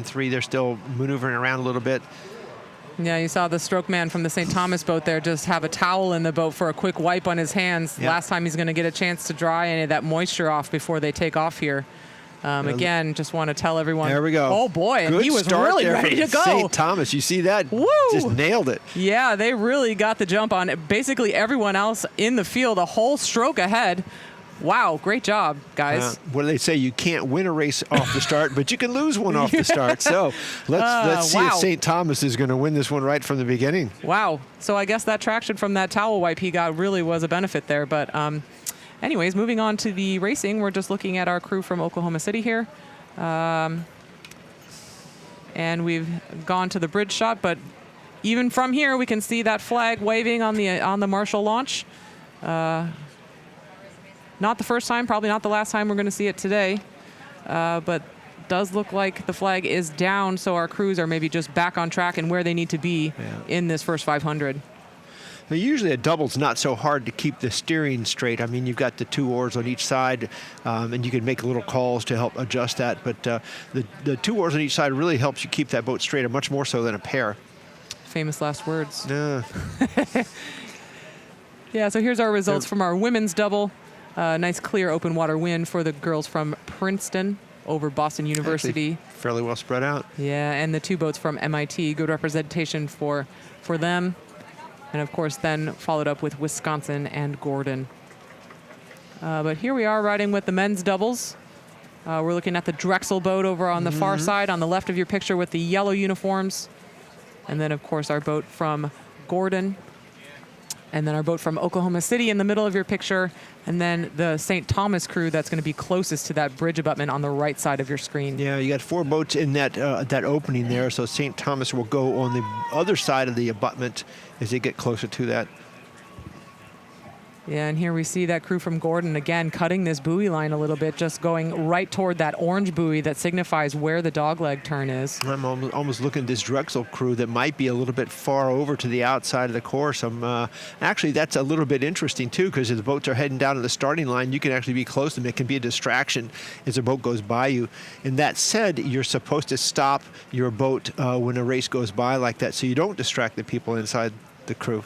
3, they're still maneuvering around a little bit. Yeah, you saw the stroke man from the St. Thomas boat there just have a towel in the boat for a quick wipe on his hands. Yep. Last time he's going to get a chance to dry any of that moisture off before they take off here. Again, just want to tell everyone. There we go. Oh, boy. Good And he was start really there ready from to go. St. Thomas, you see that? Woo! Just nailed it. Yeah, they really got the jump on it. Basically, everyone else in the field a whole stroke ahead. Wow, great job, guys. What do they say? You can't win a race off the start, but you can lose one off the start. So let's see if St. Thomas is going to win this one right from the beginning. Wow. So I guess that traction from that towel wipe he got really was a benefit there. But anyways, moving on to the racing, we're just looking at our crew from Oklahoma City here. And we've gone to the bridge shot, but even from here, we can see that flag waving on the Marshall launch. Not the first time, probably not the last time we're going to see it today, but does look like the flag is down, so our crews are maybe just back on track and where they need to be in this first 500. Now, usually a double's not so hard to keep the steering straight. I mean, you've got the 2 oars on each side, and you can make little calls to help adjust that, but the 2 oars on each side really helps you keep that boat straight, much more so than a pair. Famous last words. Yeah. Yeah, so here's our results from our women's double. Nice clear open water win for the girls from Princeton over Boston University. Actually, fairly well spread out. Yeah, and the 2 boats from MIT. Good representation for them. And of course then followed up with Wisconsin and Gordon. But here we are riding with the men's doubles. We're looking at the Drexel boat over on the far side on the left of your picture with the yellow uniforms. And then of course our boat from Gordon. And then our boat from Oklahoma City in the middle of your picture. And then the St. Thomas crew that's going to be closest to that bridge abutment on the right side of your screen. Yeah, you got 4 boats in that opening there, so St. Thomas will go on the other side of the abutment as they get closer to that. Yeah, and here we see that crew from Gordon, again, cutting this buoy line a little bit, just going right toward that orange buoy that signifies where the dogleg turn is. I'm almost looking at this Drexel crew that might be a little bit far over to the outside of the course. Actually, that's a little bit interesting, too, because if the boats are heading down to the starting line, you can actually be close to them. It can be a distraction as a boat goes by you. And that said, you're supposed to stop your boat when a race goes by like that so you don't distract the people inside the crew.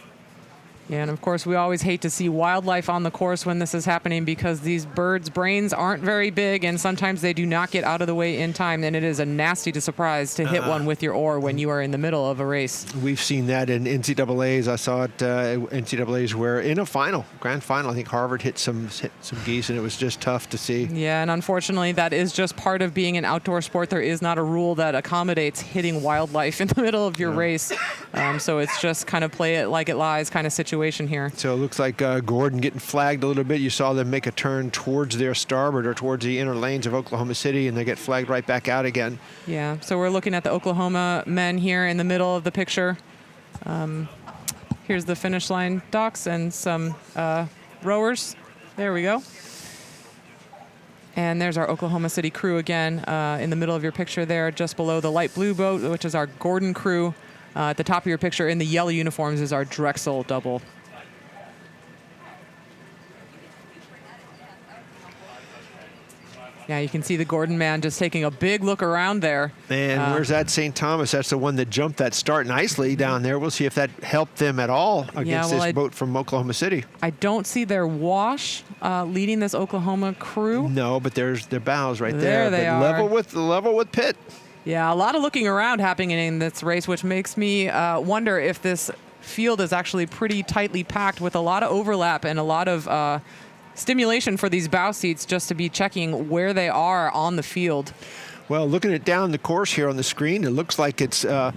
Yeah, and of course, we always hate to see wildlife on the course when this is happening because these birds' brains aren't very big, and sometimes they do not get out of the way in time, and it is a nasty surprise to hit one with your oar when you are in the middle of a race. We've seen that in NCAAs. I saw it NCAAs where in a grand final, I think Harvard hit some geese, and it was just tough to see. Yeah, and unfortunately, that is just part of being an outdoor sport. There is not a rule that accommodates hitting wildlife in the middle of your race, so it's just kind of play it like it lies kind of situation here. So it looks like Gordon getting flagged a little bit. You saw them make a turn towards their starboard or towards the inner lanes of Oklahoma City, and they get flagged right back out again. Yeah, so we're looking at the Oklahoma men here in the middle of the picture. Here's the finish line docks and some rowers. There we go. And there's our Oklahoma City crew again in the middle of your picture there, just below the light blue boat, which is our Gordon crew. At the top of your picture in the yellow uniforms is our Drexel double. Yeah, you can see the Gordon man just taking a big look around there. And where's that St. Thomas? That's the one that jumped that start nicely down there. We'll see if that helped them at all against this boat from Oklahoma City. I don't see their wash leading this Oklahoma crew. No, but there's their bows right there. There they are. Level with Pitt. Yeah, a lot of looking around happening in this race, which makes me wonder if this field is actually pretty tightly packed with a lot of overlap and a lot of stimulation for these bow seats just to be checking where they are on the field. Well, looking at down the course here on the screen, it looks like it's, I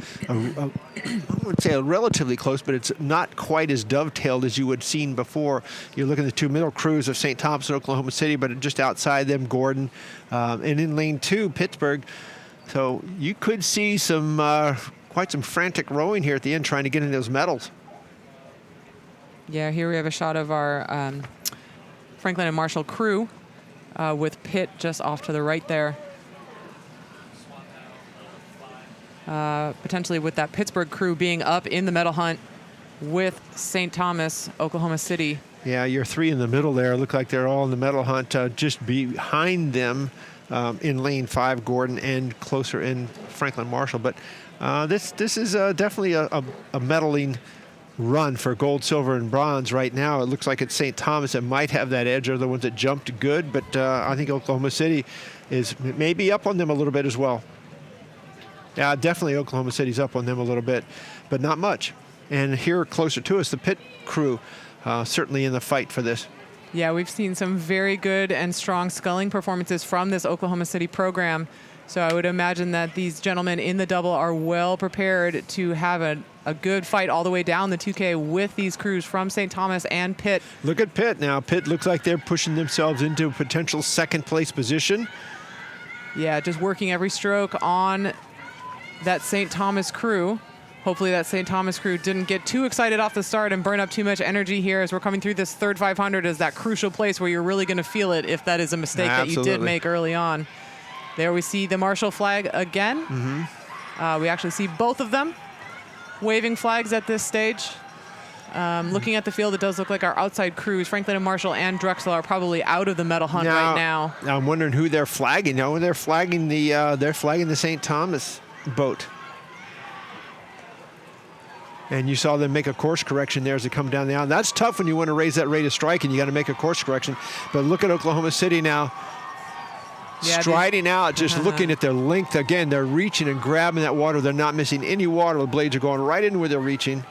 would say relatively close, but it's not quite as dovetailed as you would have seen before. You're looking at the 2 middle crews of St. Thomas and Oklahoma City, but just outside them, Gordon, and in lane 2, Pittsburgh. So you could see some quite some frantic rowing here at the end trying to get in those medals. Yeah, here we have a shot of our Franklin and Marshall crew with Pitt just off to the right there. Potentially with that Pittsburgh crew being up in the medal hunt with St. Thomas, Oklahoma City. Yeah, your 3 in the middle there look like they're all in the medal hunt. Just behind them, in lane 5, Gordon, and closer in Franklin Marshall. But this is definitely a medaling run for gold, silver, and bronze right now. It looks like it's St. Thomas that might have that edge, or the ones that jumped good, but I think Oklahoma City is maybe up on them a little bit as well. Yeah, definitely Oklahoma City's up on them a little bit, but not much. And here closer to us, the pit crew certainly in the fight for this. Yeah, we've seen some very good and strong sculling performances from this Oklahoma City program. So I would imagine that these gentlemen in the double are well prepared to have a good fight all the way down the 2K with these crews from St. Thomas and Pitt. Look at Pitt now. Pitt looks like they're pushing themselves into a potential second place position. Yeah, just working every stroke on that St. Thomas crew. Hopefully that St. Thomas crew didn't get too excited off the start and burn up too much energy here as we're coming through this third 500 is that crucial place where you're really going to feel it if that is a mistake that you did make early on. There we see the Marshall flag again. We actually see both of them waving flags at this stage. Looking at the field, it does look like our outside crews, Franklin and Marshall and Drexel, are probably out of the medal hunt right now. I'm wondering who they're flagging. No, they're flagging the St. Thomas boat. And you saw them make a course correction there as they come down the island. That's tough when you want to raise that rate of strike and you got to make a course correction. But look at Oklahoma City now. Yeah, striding out, just looking at their length. Again, they're reaching and grabbing that water. They're not missing any water. The blades are going right in where they're reaching.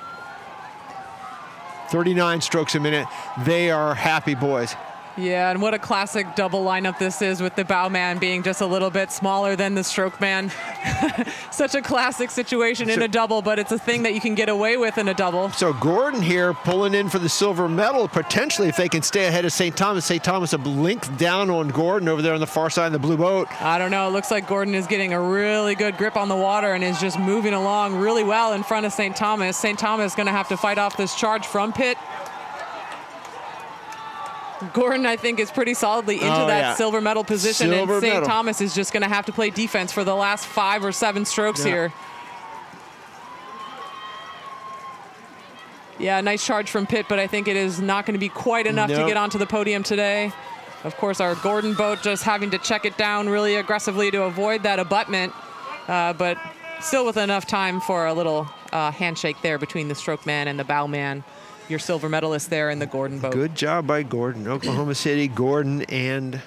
39 strokes a minute. They are happy boys. Yeah, and what a classic double lineup this is with the bow man being just a little bit smaller than the stroke man. Such a classic situation in a double, but it's a thing that you can get away with in a double. So Gordon here pulling in for the silver medal, potentially if they can stay ahead of St. Thomas. St. Thomas a length down on Gordon over there on the far side of the blue boat. I don't know. It looks like Gordon is getting a really good grip on the water and is just moving along really well in front of St. Thomas. St. Thomas is going to have to fight off this charge from Pitt. Gordon, I think, is pretty solidly into that silver medal position, and St. Thomas is just going to have to play defense for the last 5 or 7 strokes here. Yeah, nice charge from Pitt, but I think it is not going to be quite enough to get onto the podium today. Of course, our Gordon boat just having to check it down really aggressively to avoid that abutment, but still with enough time for a little handshake there between the stroke man and the bow man. Your silver medalist there in the Gordon boat. Good job by Gordon. Oklahoma City, Gordon, and